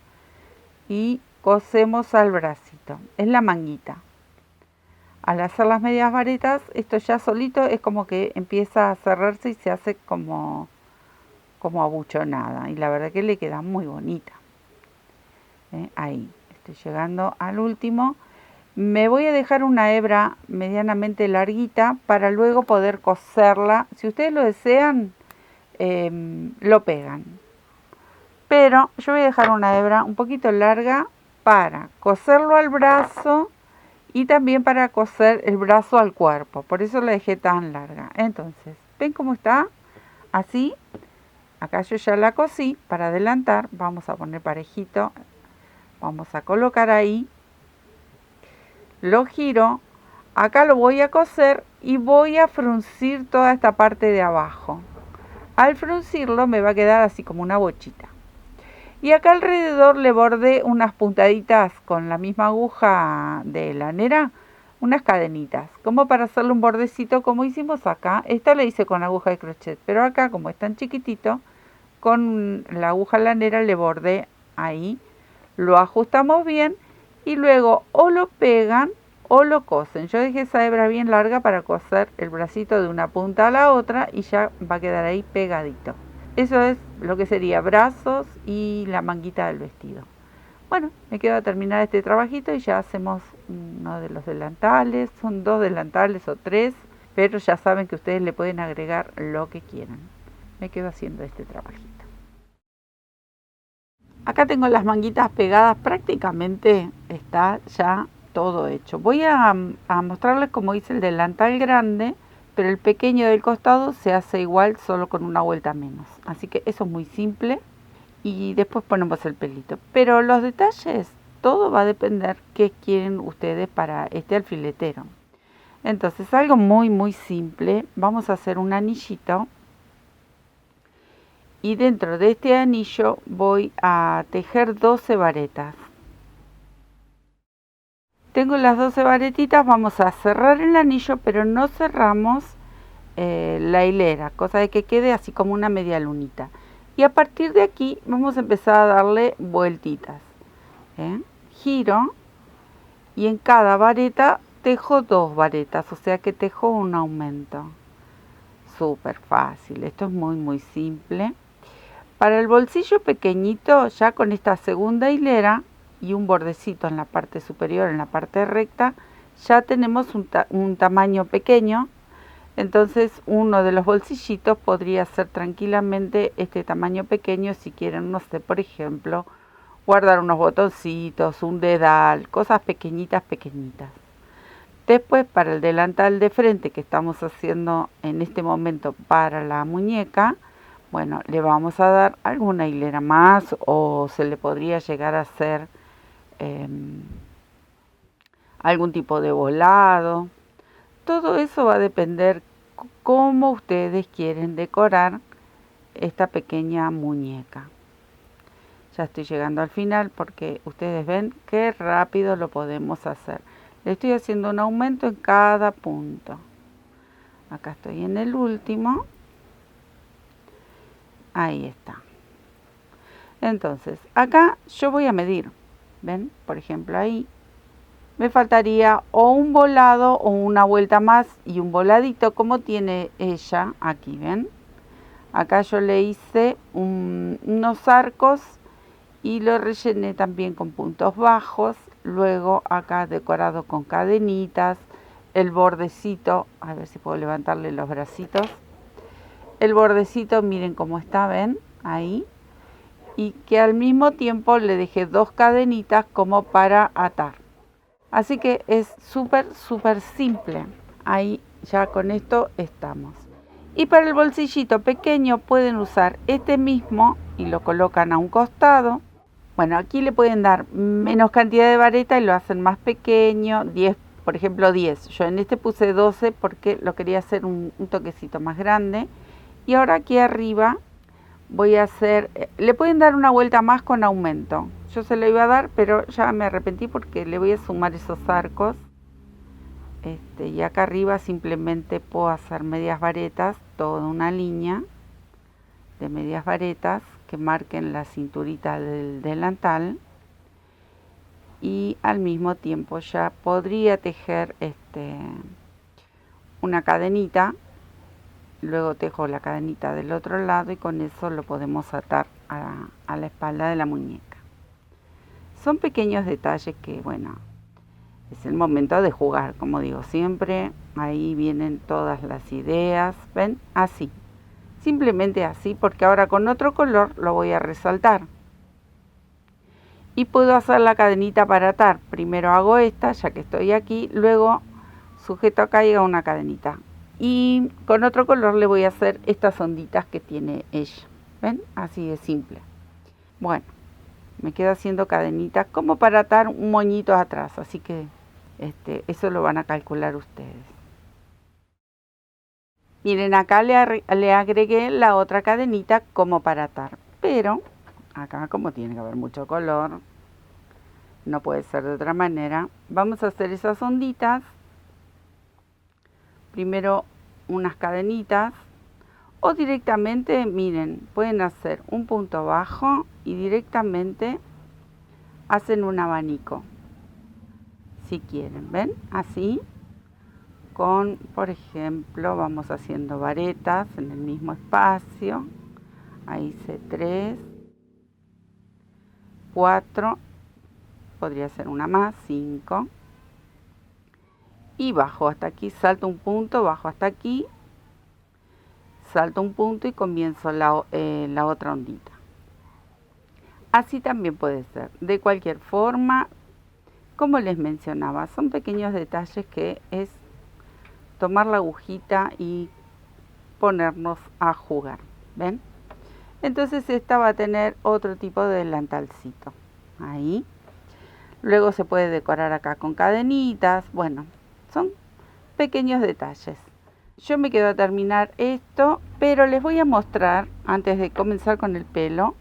[SPEAKER 1] y cosemos al bracito. Es la manguita. Al hacer las medias varetas, esto ya solito es como que empieza a cerrarse y se hace como abuchonada. Y la verdad que le queda muy bonita. Ahí, estoy llegando al último. Me voy a dejar una hebra medianamente larguita para luego poder coserla. Si ustedes lo desean, lo pegan. Pero yo voy a dejar una hebra un poquito larga para coserlo al brazo y también para coser el brazo al cuerpo. Por eso la dejé tan larga. Entonces, ¿ven cómo está? Así. Acá yo ya la cosí. Para adelantar, vamos a poner parejito. Vamos a colocar ahí. Lo giro, acá lo voy a coser y voy a fruncir toda esta parte de abajo. Al fruncirlo me va a quedar así como una bochita. Y acá alrededor le bordé unas puntaditas con la misma aguja de lanera, unas cadenitas, como para hacerle un bordecito como hicimos acá. Esta la hice con aguja de crochet, pero acá como es tan chiquitito, con la aguja lanera le bordé ahí. Lo ajustamos bien. Y luego o lo pegan o lo cosen. Yo dejé esa hebra bien larga para coser el bracito de una punta a la otra y ya va a quedar ahí pegadito. Eso es lo que sería brazos y la manguita del vestido. Bueno, me queda terminar este trabajito y ya hacemos uno de los delantales. Son 2 delantales o 3, pero ya saben que ustedes le pueden agregar lo que quieran. Me quedo haciendo este trabajito. Acá tengo las manguitas pegadas, prácticamente está ya todo hecho. Voy a mostrarles cómo hice el delantal grande, pero el pequeño del costado se hace igual, solo con una vuelta menos. Así que eso es muy simple y después ponemos el pelito. Pero los detalles, todo va a depender qué quieren ustedes para este alfiletero. Entonces, algo muy simple, vamos a hacer un anillito. Y dentro de este anillo voy a tejer 12 varetas. Tengo las 12 varetitas, vamos a cerrar el anillo, pero no cerramos la hilera, cosa de que quede así como una media lunita. Y a partir de aquí vamos a empezar a darle vueltitas. Giro y en cada vareta tejo 2 varetas, o sea que tejo un aumento. Súper fácil, esto es muy simple. Para el bolsillo pequeñito, ya con esta segunda hilera y un bordecito en la parte superior, en la parte recta, ya tenemos un tamaño pequeño. Entonces uno de los bolsillitos podría ser tranquilamente este tamaño pequeño si quieren, no sé, por ejemplo, guardar unos botoncitos, un dedal, cosas pequeñitas, pequeñitas. Después para el delantal de frente que estamos haciendo en este momento para la muñeca, bueno, le vamos a dar alguna hilera más o se le podría llegar a hacer algún tipo de volado. Todo eso va a depender cómo ustedes quieren decorar esta pequeña muñeca. Ya estoy llegando al final porque ustedes ven qué rápido lo podemos hacer. Le estoy haciendo un aumento en cada punto. Acá estoy en el último. Ahí está. Entonces, acá yo voy a medir. ¿Ven? Por ejemplo, ahí me faltaría o un volado o una vuelta más y un voladito como tiene ella aquí, ¿ven? Acá yo le hice unos arcos y lo rellené también con puntos bajos. Luego acá decorado con cadenitas, el bordecito, a ver si puedo levantarle los bracitos. El bordecito, miren cómo está, ¿ven? Ahí. Y que al mismo tiempo le dejé 2 cadenitas como para atar. Así que es súper simple. Ahí ya con esto estamos. Y para el bolsillito pequeño pueden usar este mismo y lo colocan a un costado. Bueno, aquí le pueden dar menos cantidad de vareta y lo hacen más pequeño, 10, por ejemplo 10. Yo en este puse 12 porque lo quería hacer un toquecito más grande. Y ahora aquí arriba voy a hacer, le pueden dar una vuelta más con aumento. Yo se lo iba a dar, pero ya me arrepentí porque le voy a sumar esos arcos. Y acá arriba simplemente puedo hacer medias varetas, toda una línea de medias varetas que marquen la cinturita del delantal. Y al mismo tiempo ya podría tejer una cadenita. Luego tejo la cadenita del otro lado y con eso lo podemos atar a la espalda de la muñeca. Son pequeños detalles que, bueno, es el momento de jugar, como digo siempre. Ahí vienen todas las ideas, ¿ven? Así, simplemente así, porque ahora con otro color lo voy a resaltar. Y puedo hacer la cadenita para atar. Primero hago esta, ya que estoy aquí, luego sujeto acá y hago una cadenita. Y con otro color le voy a hacer estas onditas que tiene ella. ¿Ven? Así de simple. Bueno, me quedo haciendo cadenitas como para atar un moñito atrás. Así que eso lo van a calcular ustedes. Miren, acá le agregué la otra cadenita como para atar. Pero acá como tiene que haber mucho color, no puede ser de otra manera. Vamos a hacer esas onditas. Primero unas cadenitas o directamente, miren, pueden hacer un punto bajo y directamente hacen un abanico si quieren, ¿ven? Así con, por ejemplo, vamos haciendo varetas en el mismo espacio. Ahí hice 3, 4, podría ser una más, 5. Y bajo hasta aquí, salto un punto, bajo hasta aquí, salto un punto y comienzo la otra ondita. Así también puede ser, de cualquier forma, como les mencionaba, son pequeños detalles que es tomar la agujita y ponernos a jugar, ¿ven? Entonces esta va a tener otro tipo de delantalcito, ahí. Luego se puede decorar acá con cadenitas, bueno, son pequeños detalles. Yo me quedo a terminar esto, pero les voy a mostrar, antes de comenzar con el pelo,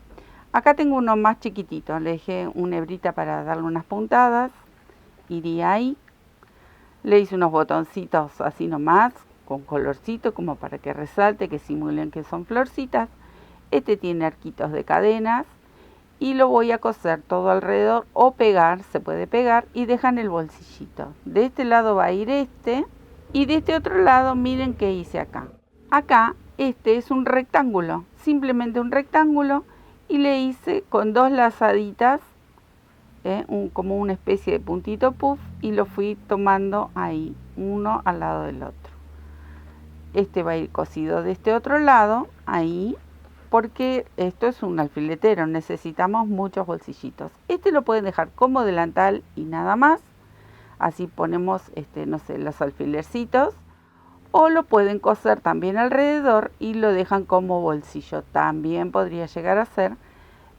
[SPEAKER 1] acá tengo uno más chiquitito, le dejé una hebrita para darle unas puntadas, iría ahí, le hice unos botoncitos así nomás, con colorcito, como para que resalte, que simulen que son florcitas. Este tiene arquitos de cadenas, y lo voy a coser todo alrededor o pegar, se puede pegar y dejan el bolsillito. De este lado va a ir y de este otro lado miren qué hice acá. Acá este es un rectángulo, simplemente un rectángulo y le hice con 2 lazaditas, como una especie de puntito puff y lo fui tomando ahí, uno al lado del otro. Este va a ir cosido de este otro lado, ahí, porque esto es un alfiletero, necesitamos muchos bolsillitos. Este lo pueden dejar como delantal y nada más. Así ponemos, no sé, los alfilercitos. O lo pueden coser también alrededor y lo dejan como bolsillo. También podría llegar a ser.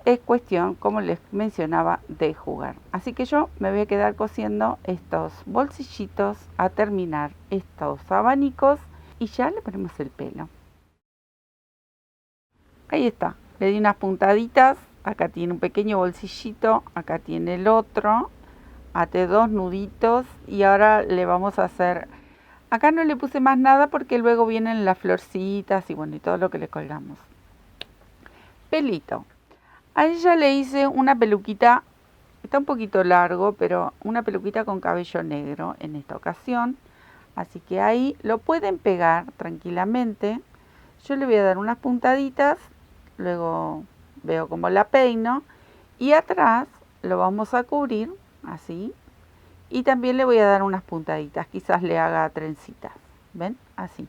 [SPEAKER 1] Es cuestión, como les mencionaba, de jugar. Así que yo me voy a quedar cosiendo estos bolsillitos a terminar estos abanicos y ya le ponemos el pelo. Ahí está, le di unas puntaditas. Acá tiene un pequeño bolsillito, acá tiene el otro. Até 2 nuditos y ahora le vamos a hacer. Acá no le puse más nada porque luego vienen las florcitas y bueno, y todo lo que le colgamos. Pelito. A ella le hice una peluquita, está un poquito largo, pero una peluquita con cabello negro en esta ocasión. Así que ahí lo pueden pegar tranquilamente. Yo le voy a dar unas puntaditas, luego veo cómo la peino. Y atrás lo vamos a cubrir, así. Y también le voy a dar unas puntaditas, quizás le haga trencitas. ¿Ven? Así.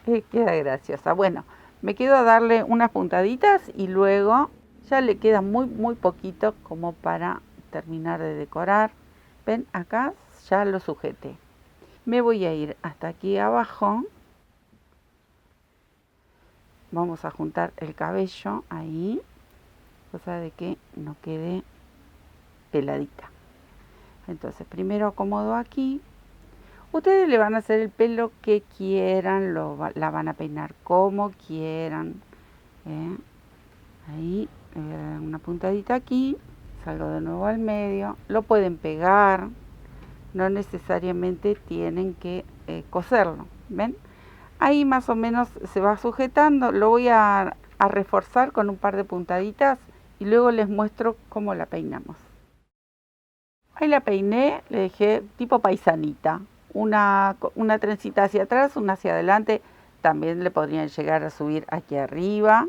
[SPEAKER 1] Queda graciosa. Bueno, me quedo a darle unas puntaditas y luego ya le queda muy poquito como para terminar de decorar. ¿Ven? Acá ya lo sujeté. Me voy a ir hasta aquí abajo. Vamos a juntar el cabello ahí, cosa de que no quede peladita. Entonces primero acomodo aquí. Ustedes le van a hacer el pelo que quieran, la van a peinar como quieran. Ahí le voy a dar una puntadita aquí, salgo de nuevo al medio. Lo pueden pegar, no necesariamente tienen que coserlo. ¿Ven? Ahí más o menos se va sujetando. Lo voy a reforzar con un par de puntaditas y luego les muestro cómo la peinamos. Ahí la peiné, le dejé tipo paisanita. Una trencita hacia atrás, una hacia adelante. También le podrían llegar a subir aquí arriba.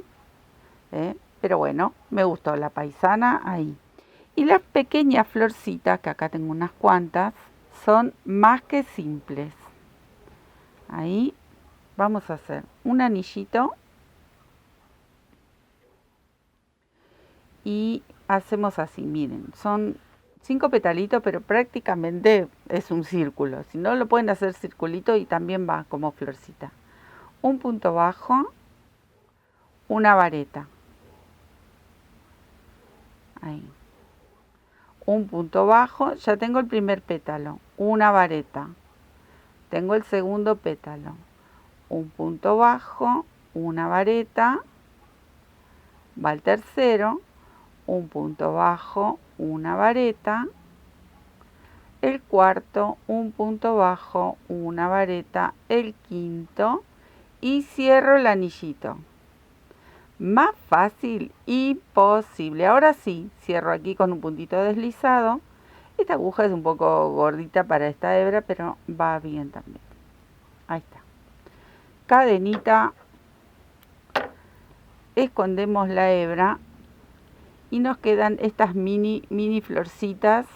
[SPEAKER 1] Pero bueno, me gustó la paisana ahí. Y las pequeñas florcitas, que acá tengo unas cuantas, son más que simples. Ahí vamos a hacer un anillito. Y hacemos así, miren, son 5 petalitos, pero prácticamente es un círculo. Si no, lo pueden hacer circulito y también va como florcita. Un punto bajo, una vareta. Ahí. Un punto bajo, ya tengo el primer pétalo, una vareta. Tengo el segundo pétalo. Un punto bajo, una vareta. Va el tercero, un punto bajo, una vareta. El cuarto, un punto bajo, una vareta. El quinto y cierro el anillito. Más fácil imposible. Ahora sí, cierro aquí con un puntito deslizado. Esta aguja es un poco gordita para esta hebra, pero va bien también. Ahí está. Cadenita. Escondemos la hebra y nos quedan estas mini florcitas,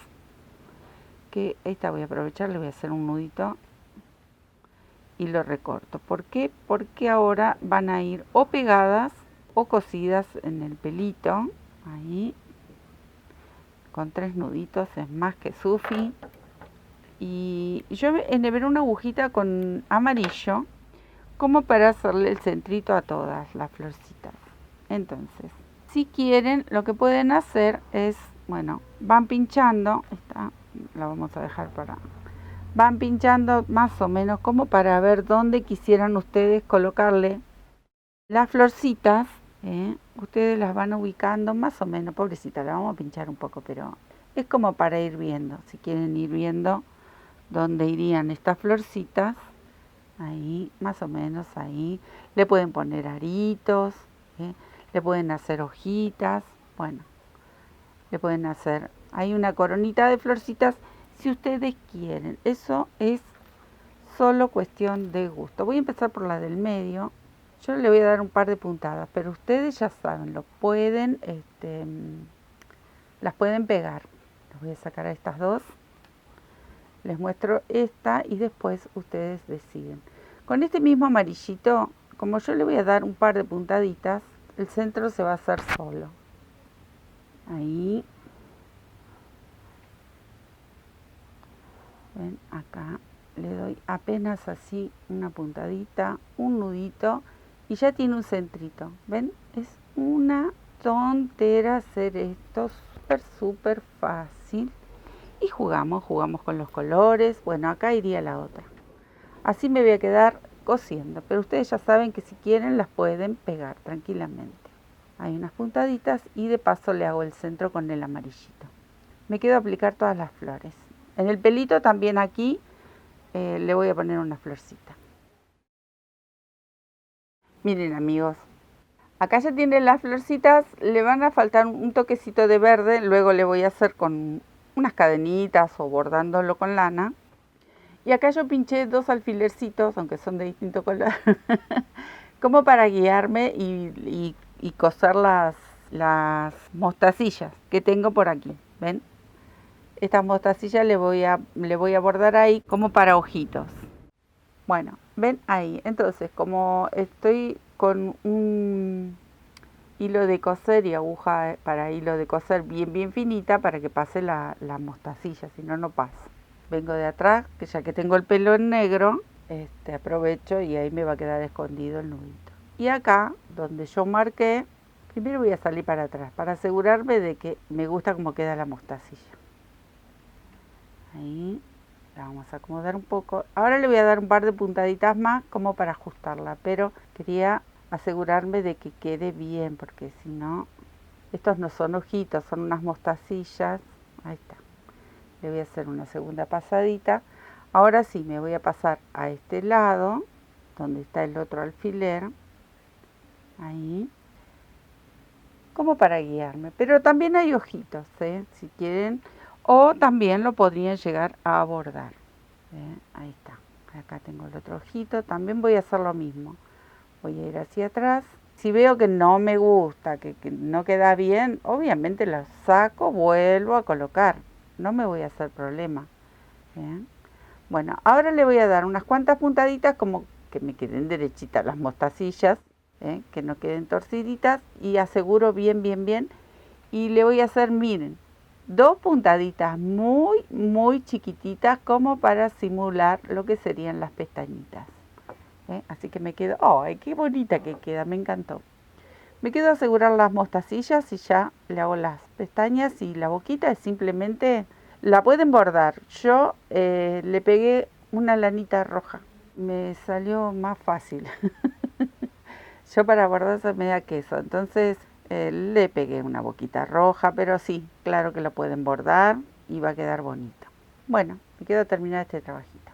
[SPEAKER 1] que esta voy a aprovechar, le voy a hacer un nudito y lo recorto. ¿Por qué? Porque ahora van a ir o pegadas o cosidas en el pelito, ahí, con 3 nuditos es más que sufi. Y yo enhebré una agujita con amarillo como para hacerle el centrito a todas las florcitas. Entonces, si quieren, lo que pueden hacer es, bueno, van pinchando, esta la vamos a dejar para... Van pinchando más o menos como para ver dónde quisieran ustedes colocarle las florcitas. Ustedes las van ubicando más o menos, pobrecita, la vamos a pinchar un poco, pero es como para ir viendo, si quieren ir viendo dónde irían estas florcitas. Ahí, más o menos ahí. Le pueden poner aritos, le pueden hacer hojitas, bueno, le pueden hacer, hay una coronita de florcitas si ustedes quieren. Eso es solo cuestión de gusto. Voy a empezar por la del medio. Yo le voy a dar un par de puntadas, pero ustedes ya saben, lo pueden, las pueden pegar. Les voy a sacar a estas dos. Les muestro esta y después ustedes deciden. Con este mismo amarillito, como yo le voy a dar un par de puntaditas, el centro se va a hacer solo. Ahí. Ven, acá le doy apenas así una puntadita, un nudito y ya tiene un centrito. ¿Ven? Es una tontera hacer esto, súper fácil. Y jugamos con los colores. Bueno, acá iría la otra. Así me voy a quedar cosiendo, pero ustedes ya saben que si quieren las pueden pegar tranquilamente. Hay unas puntaditas y de paso le hago el centro con el amarillito. Me quedo a aplicar todas las flores. En el pelito también aquí le voy a poner una florcita. Miren amigos, acá ya tienen las florcitas, le van a faltar un toquecito de verde, luego le voy a hacer con unas cadenitas o bordándolo con lana. Y acá yo pinché 2 alfilercitos, aunque son de distinto color, como para guiarme y coser las mostacillas que tengo por aquí, ¿ven? Estas mostacillas le voy a bordar ahí como para ojitos. Bueno, ven ahí. Entonces, como estoy con un hilo de coser y aguja para hilo de coser bien finita para que pase la mostacilla, si no, no pasa. Vengo de atrás, que ya que tengo el pelo en negro, aprovecho y ahí me va a quedar escondido el nudito. Y acá, donde yo marqué, primero voy a salir para atrás, para asegurarme de que me gusta cómo queda la mostacilla. Ahí, la vamos a acomodar un poco. Ahora le voy a dar un par de puntaditas más como para ajustarla, pero quería asegurarme de que quede bien, porque si no, estos no son ojitos, son unas mostacillas. Ahí está. Le voy a hacer una segunda pasadita. Ahora sí, me voy a pasar a este lado, donde está el otro alfiler. Ahí. Como para guiarme. Pero también hay ojitos, si quieren. O también lo podrían llegar a bordar. Ahí está. Acá tengo el otro ojito. También voy a hacer lo mismo. Voy a ir hacia atrás. Si veo que no me gusta, que no queda bien, obviamente lo saco, vuelvo a colocar. No me voy a hacer problema. ¿Bien? Bueno, ahora le voy a dar unas cuantas puntaditas como que me queden derechitas las mostacillas, que no queden torciditas, y aseguro bien. Y le voy a hacer, miren, 2 puntaditas muy chiquititas como para simular lo que serían las pestañitas. Así que me quedo, ¡ay, qué bonita que queda! Me encantó. Me quedo a asegurar las mostacillas y ya le hago las pestañas, y la boquita es simplemente, la pueden bordar. Yo le pegué una lanita roja, me salió más fácil. Yo para bordar se me da queso, entonces le pegué una boquita roja, pero sí, claro que lo pueden bordar y va a quedar bonito. Bueno, me quedo a terminar este trabajito.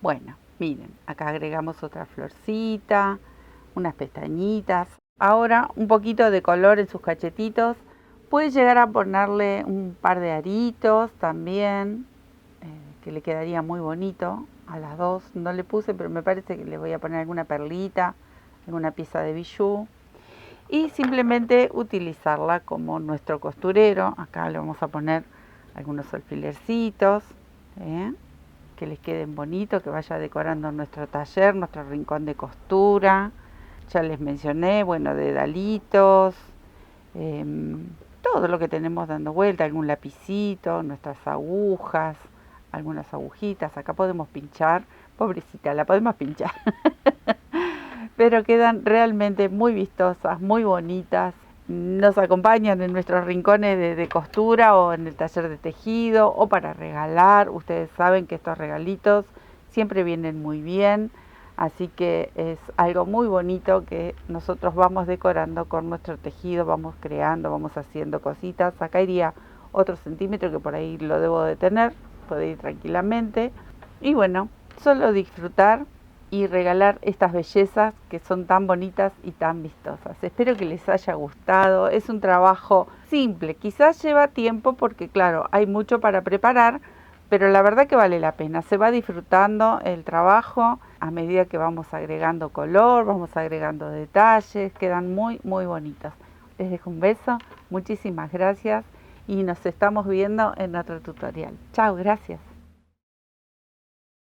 [SPEAKER 1] Bueno, miren, acá agregamos otra florcita, unas pestañitas. Ahora un poquito de color en sus cachetitos. Puede llegar a ponerle un par de aritos también, que le quedaría muy bonito a las dos. No le puse, pero me parece que le voy a poner alguna perlita, alguna pieza de bijú. Y simplemente utilizarla como nuestro costurero. Acá le vamos a poner algunos alfilercitos, que les queden bonitos, que vaya decorando nuestro taller, nuestro rincón de costura. Ya les mencioné, bueno, dedalitos, todo lo que tenemos dando vuelta, algún lapicito, nuestras agujas, algunas agujitas. Acá podemos pinchar, pobrecita, la podemos pinchar. Pero quedan realmente muy vistosas, muy bonitas. Nos acompañan en nuestros rincones de costura o en el taller de tejido o para regalar. Ustedes saben que estos regalitos siempre vienen muy bien. Así que es algo muy bonito que nosotros vamos decorando con nuestro tejido, vamos creando, vamos haciendo cositas. Acá iría otro centímetro que por ahí lo debo de tener, puede ir tranquilamente. Y bueno, solo disfrutar y regalar estas bellezas que son tan bonitas y tan vistosas. Espero que les haya gustado. Es un trabajo simple, quizás lleva tiempo porque claro, hay mucho para preparar, pero la verdad que vale la pena. Se va disfrutando el trabajo a medida que vamos agregando color, vamos agregando detalles, quedan muy bonitos. Les dejo un beso, muchísimas gracias y nos estamos viendo en otro tutorial. Chao, gracias.